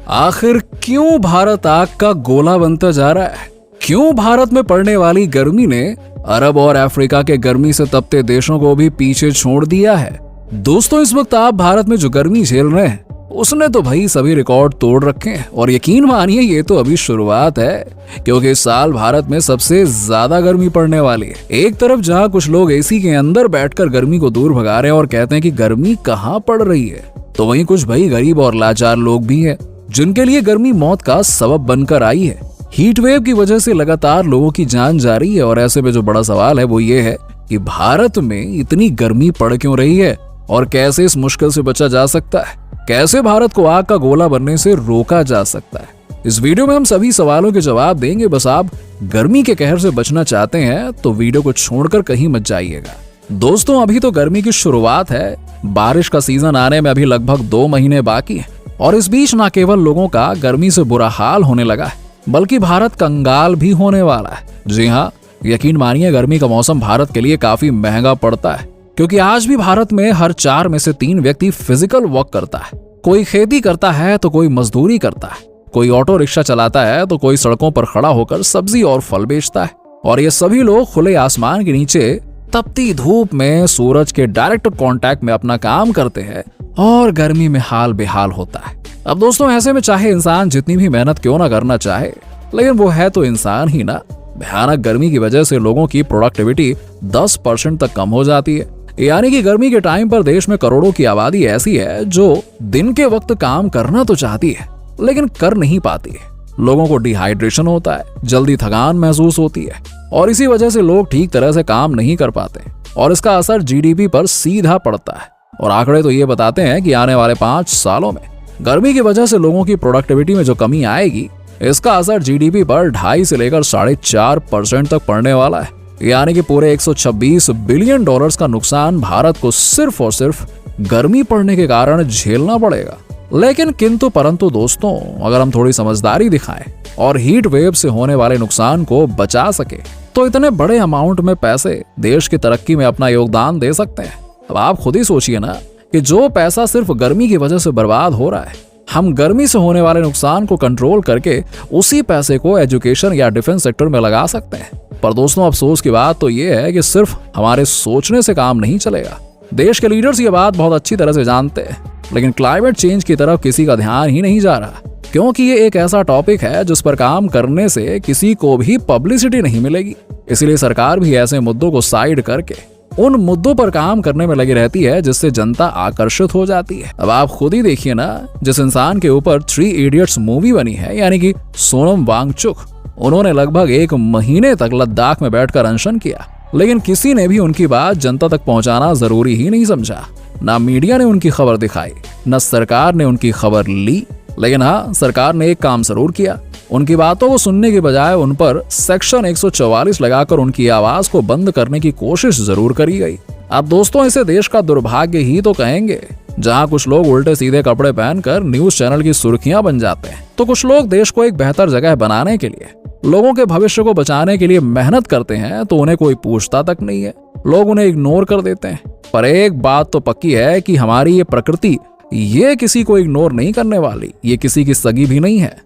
आखिर क्यों भारत आग का गोला बनता जा रहा है? क्यों भारत में पड़ने वाली गर्मी ने अरब और अफ्रीका के गर्मी से तपते देशों को भी पीछे छोड़ दिया है? दोस्तों, इस वक्त आप भारत में जो गर्मी झेल रहे हैं उसने तो भाई सभी रिकॉर्ड तोड़ रखे हैं। और यकीन मानिए ये तो अभी शुरुआत है, क्योंकि इस साल भारत में सबसे ज्यादा गर्मी पड़ने वाली है। एक तरफ जहां कुछ लोग एसी के अंदर बैठकर गर्मी को दूर भगा रहे हैं और कहते हैं कि गर्मी कहां पड़ रही है, तो वहीं कुछ भाई गरीब और लाचार लोग भी हैं जिनके लिए गर्मी मौत का सबब बनकर आई है। हीट वेव की वजह से लगातार लोगों की जान जा रही है और ऐसे में जो बड़ा सवाल है वो ये है कि भारत में इतनी गर्मी पड़ क्यों रही है और कैसे इस मुश्किल से बचा जा सकता है? कैसे भारत को आग का गोला बनने से रोका जा सकता है? इस वीडियो में हम सभी सवालों के जवाब देंगे। बस आप गर्मी के कहर से बचना चाहते हैं तो वीडियो को छोड़कर कहीं मत जाइएगा। दोस्तों, अभी तो गर्मी की शुरुआत है, बारिश का सीजन आने में अभी लगभग 2 महीने बाकी है और इस बीच न केवल लोगों का गर्मी से बुरा हाल होने लगा है, बल्कि भारत कंगाल भी होने वाला है। जी हाँ, यकीन मानिए गर्मी का मौसम भारत के लिए काफी महंगा पड़ता है, क्योंकि आज भी भारत में हर 4 में से 3 व्यक्ति फिजिकल वर्क करता है। कोई खेती करता है तो कोई मजदूरी करता है, कोई ऑटो रिक्शा चलाता है तो कोई सड़कों पर खड़ा होकर सब्जी और फल बेचता है। और ये सभी लोग खुले आसमान के नीचे तपती धूप में सूरज के डायरेक्ट कांटेक्ट में अपना काम करते हैं और गर्मी में हाल बेहाल होता है। अब दोस्तों, ऐसे में चाहे इंसान जितनी भी मेहनत क्यों ना करना चाहे, लेकिन वो है तो इंसान ही ना। भयानक गर्मी की वजह से लोगों की प्रोडक्टिविटी 10% तक कम हो जाती है। यानी कि गर्मी के टाइम पर देश में करोड़ों की आबादी ऐसी है जो दिन के वक्त काम करना तो चाहती है लेकिन कर नहीं पाती है। लोगों को डिहाइड्रेशन होता है, जल्दी थकान महसूस होती है और इसी वजह से लोग ठीक तरह से काम नहीं कर पाते और इसका असर जीडीपी पर सीधा पड़ता है। और आंकड़े तो ये बताते हैं कि आने वाले 5 सालों में गर्मी की वजह से लोगों की प्रोडक्टिविटी में जो कमी आएगी, इसका असर जीडीपी पर 2.5 से लेकर 4.5% तक पड़ने वाला है। यानी कि पूरे 126 बिलियन डॉलर्स का नुकसान भारत को सिर्फ और सिर्फ गर्मी पड़ने के कारण झेलना पड़ेगा। लेकिन किंतु परंतु दोस्तों, अगर हम थोड़ी समझदारी दिखाएं और हीट वेव से होने वाले नुकसान को बचा सके तो इतने बड़े अमाउंट में पैसे देश की तरक्की में अपना योगदान दे सकते हैं। अब आप खुद ही सोचिए ना कि जो पैसा सिर्फ गर्मी की वजह से बर्बाद हो रहा है, हम गर्मी से होने वाले नुकसान को कंट्रोल करके उसी पैसे को एजुकेशन या डिफेंस सेक्टर में लगा सकते हैं। पर दोस्तों, अफसोस की बात तो ये है कि सिर्फ हमारे सोचने से काम नहीं चलेगा। देश के लीडर्स ये बात बहुत अच्छी तरह से जानते हैं, लेकिन क्लाइमेट चेंज की तरफ किसी का ध्यान ही नहीं जा रहा, क्योंकि ये एक ऐसा टॉपिक है जिस पर काम करने से किसी को भी पब्लिसिटी नहीं मिलेगी। इसलिए सरकार भी ऐसे मुद्दों को साइड करके उन मुद्दों पर काम करने में लगी रहती है जिससे जनता आकर्षित हो जाती है। अब आप खुद ही देखिए ना, जिस इंसान के ऊपर 3 इडियट्स मूवी बनी है, यानी कि सोनम वांगचुक, उन्होंने लगभग 1 महीने तक लद्दाख में बैठकर अनशन किया, लेकिन किसी ने भी उनकी बात जनता तक पहुंचाना जरूरी ही नहीं समझा। ना मीडिया ने उनकी खबर दिखाई, न सरकार ने उनकी खबर ली। लेकिन हाँ, सरकार ने एक काम जरूर किया, उनकी बातों को सुनने के बजाय उन पर सेक्शन 144 लगाकर उनकी आवाज को बंद करने की कोशिश जरूर करी गई। अब दोस्तों, इसे देश का दुर्भाग्य ही तो कहेंगे, जहां कुछ लोग उल्टे सीधे कपड़े पहनकर न्यूज चैनल की सुर्खियां बन जाते हैं, तो कुछ लोग देश को एक बेहतर जगह बनाने के लिए, लोगों के भविष्य को बचाने के लिए मेहनत करते हैं, तो उन्हें कोई पूछता तक नहीं है। लोग उन्हें इग्नोर कर देते हैं। पर एक बात तो पक्की है कि हमारी ये प्रकृति ये किसी को इग्नोर नहीं करने वाली, ये किसी की सगी भी नहीं है।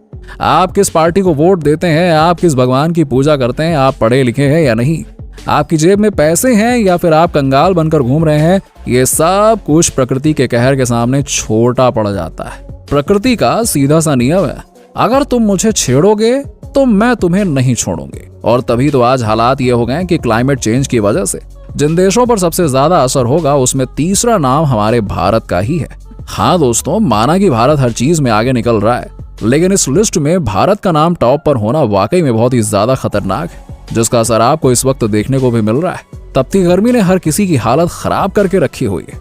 आप किस पार्टी को वोट देते हैं, आप किस भगवान की पूजा करते हैं, आप पढ़े लिखे हैं या नहीं, आपकी जेब में पैसे हैं या फिर आप कंगाल बनकर घूम रहे हैं, ये सब कुछ प्रकृति के कहर के सामने छोटा पड़ जाता है। प्रकृति का सीधा सा नियम है, अगर तुम मुझे छेड़ोगे तो मैं तुम्हें नहीं छोड़ूंगी। और तभी तो आज हालात ये हो गए कि क्लाइमेट चेंज की वजह से जिन देशों पर सबसे ज्यादा असर होगा उसमें तीसरा नाम हमारे भारत का ही है। हाँ दोस्तों, माना कि भारत हर चीज में आगे निकल रहा है, लेकिन इस लिस्ट में भारत का नाम टॉप पर होना वाकई में बहुत ही ज्यादा खतरनाक है, जिसका असर आपको इस वक्त देखने को भी मिल रहा है। तपती गर्मी ने हर किसी की हालत खराब करके रखी हुई है।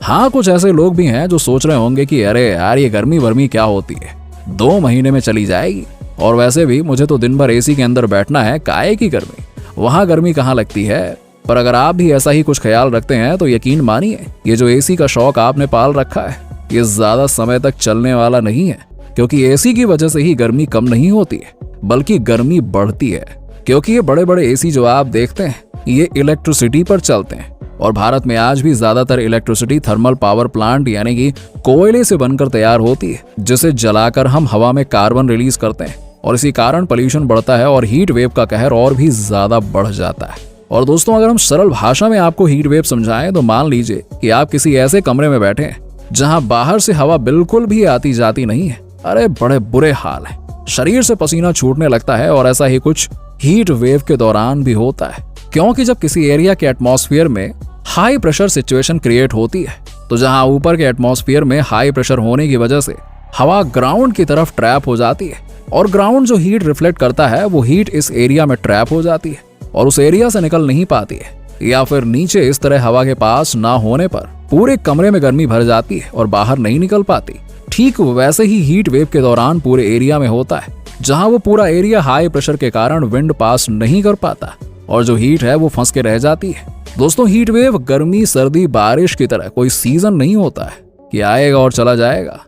हाँ, कुछ ऐसे लोग भी हैं जो सोच रहे होंगे कि अरे यार, ये गर्मी वर्मी क्या होती है, 2 महीने में चली जाएगी, और वैसे भी मुझे तो दिन भर एसी के अंदर बैठना है, काहे की गर्मी, वहां गर्मी कहाँ लगती है। पर अगर आप भी ऐसा ही कुछ ख्याल रखते हैं तो यकीन मानिए, ये जो एसी का शौक आपने पाल रखा है, ये ज्यादा समय तक चलने वाला नहीं है, क्योंकि एसी की वजह से ही गर्मी कम नहीं होती है, बल्कि गर्मी बढ़ती है। क्योंकि ये बड़े बड़े एसी जो आप देखते हैं, ये इलेक्ट्रिसिटी पर चलते हैं और भारत में आज भी ज्यादातर इलेक्ट्रिसिटी थर्मल पावर प्लांट यानी कि कोयले से बनकर तैयार होती है, जिसे जलाकर हम हवा में कार्बन रिलीज करते हैं और इसी कारण पोल्यूशन बढ़ता है और हीट वेव का कहर और भी ज्यादा बढ़ जाता है। और दोस्तों, अगर हम सरल भाषा में आपको हीट वेव समझाएं तो मान लीजिए कि आप किसी ऐसे कमरे में बैठे हैं जहां बाहर से हवा बिल्कुल भी आती जाती नहीं है। अरे बड़े बुरे हाल है, शरीर से पसीना छूटने लगता है और ऐसा ही कुछ हीट वेव के दौरान भी होता है, क्योंकि जब किसी एरिया के एटमॉस्फेयर में हाई प्रेशर सिचुएशन क्रिएट होती है तो जहां ऊपर के एटमॉस्फेयर में हाई प्रेशर होने की वजह से हवा ग्राउंड की तरफ ट्रैप हो जाती है और ग्राउंड जो हीट रिफ्लेक्ट करता है वो हीट इस एरिया में ट्रैप हो जाती है और उस एरिया से निकल नहीं पाती है, या फिर नीचे इस तरह हवा के पास ना होने पर पूरे कमरे में गर्मी भर जाती है और बाहर नहीं निकल पाती। ठीक वैसे ही हीट वेव के दौरान पूरे एरिया में होता है, जहां वो पूरा एरिया हाई प्रेशर के कारण विंड पास नहीं कर पाता और जो हीट है वो फंस के रह जाती है। दोस्तों, हीट वेव गर्मी सर्दी बारिश की तरह कोई सीजन नहीं होता है कि आएगा और चला जाएगा।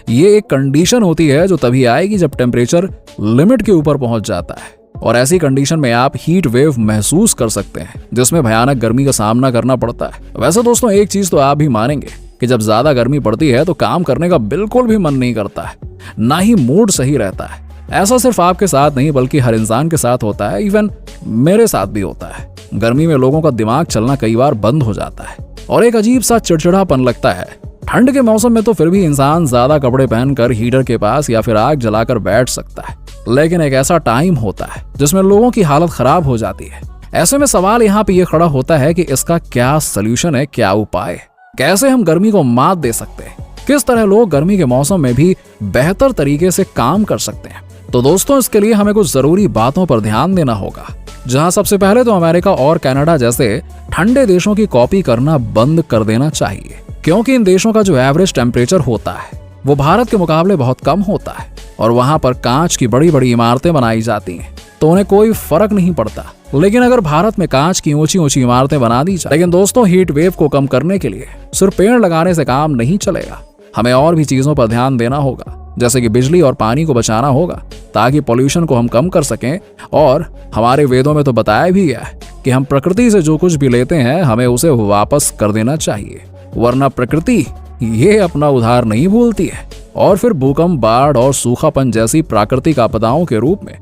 ये एक कंडीशन होती है जो तभी आएगी जब टेम्परेचर लिमिट के ऊपर पहुंच जाता है, और ऐसी कंडीशन में आप हीट वेव महसूस कर सकते हैं जिसमें भयानक गर्मी का सामना करना पड़ता है। वैसे दोस्तों, एक चीज तो आप भी मानेंगे कि जब ज्यादा गर्मी पड़ती है तो काम करने का बिल्कुल भी मन नहीं करता है, ना ही मूड सही रहता है। ऐसा सिर्फ आपके साथ नहीं बल्कि हर इंसान के साथ होता है, इवन मेरे साथ भी होता है। गर्मी में लोगों का दिमाग चलना कई बार बंद हो जाता है और एक अजीब सा चिड़चिड़ापन लगता है। ठंड के मौसम में तो फिर भी इंसान ज्यादा कपड़े पहनकर हीटर के पास या फिर आग जलाकर बैठ सकता है, लेकिन एक ऐसा टाइम होता है जिसमें लोगों की हालत खराब हो जाती है। ऐसे में सवाल यहाँ पे ये खड़ा होता है कि इसका क्या सलूशन है, क्या उपाय, कैसे हम गर्मी को मात दे सकते हैं, किस तरह लोग गर्मी के मौसम में भी बेहतर तरीके से काम कर सकते हैं। तो दोस्तों, इसके लिए हमें कुछ जरूरी बातों पर ध्यान देना होगा, जहां सबसे पहले तो अमेरिका और कनाडा जैसे ठंडे देशों की कॉपी करना बंद कर देना चाहिए, क्योंकि इन देशों का जो एवरेज टेम्परेचर होता है वो भारत के मुकाबले बहुत कम होता है और वहां पर कांच की बड़ी बड़ी इमारतें बनाई जाती हैं तो उन्हें कोई फर्क नहीं पड़ता। लेकिन अगर भारत में कांच की ऊंची ऊंची इमारतें बना दी जाए, लेकिन दोस्तों, हीट वेव को कम करने के लिए सिर्फ पेड़ लगाने से काम नहीं चलेगा, हमें और भी चीजों पर ध्यान देना होगा, जैसे कि बिजली और पानी को बचाना होगा ताकि पोल्यूशन को हम कम कर सकें। और हमारे वेदों में तो बताया भी गया है कि हम प्रकृति से जो कुछ भी लेते हैं हमें उसे वापस कर देना चाहिए, वरना प्रकृति ये अपना उधार नहीं भूलती है और फिर भूकंप, बाढ़ और सूखापन जैसी प्राकृतिक आपदाओं के रूप में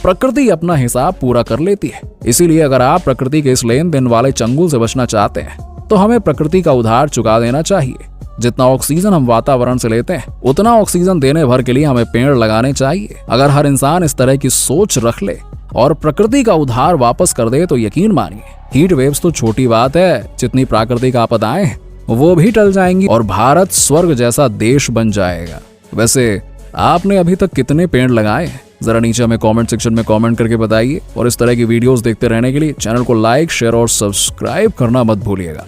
प्रकृति अपना हिसाब पूरा कर लेती है। इसीलिए अगर आप प्रकृति के इस लेन देन वाले चंगुल से बचना चाहते हैं तो हमें प्रकृति का उधार चुका देना चाहिए। जितना ऑक्सीजन हम वातावरण से लेते हैं उतना ऑक्सीजन देने भर के लिए हमें पेड़ लगाने चाहिए। अगर हर इंसान इस तरह की सोच रख ले और प्रकृति का उधार वापस कर दे तो यकीन मानिए, हीट वेव्स तो छोटी बात है, जितनी प्राकृतिक आपदाएं हैं वो भी टल जाएंगी और भारत स्वर्ग जैसा देश बन जाएगा। वैसे आपने अभी तक कितने पेड़ लगाए हैं, जरा नीचे हमें कमेंट सेक्शन में कमेंट करके बताइए और इस तरह की वीडियोस देखते रहने के लिए चैनल को लाइक, शेयर और सब्सक्राइब करना मत भूलिएगा।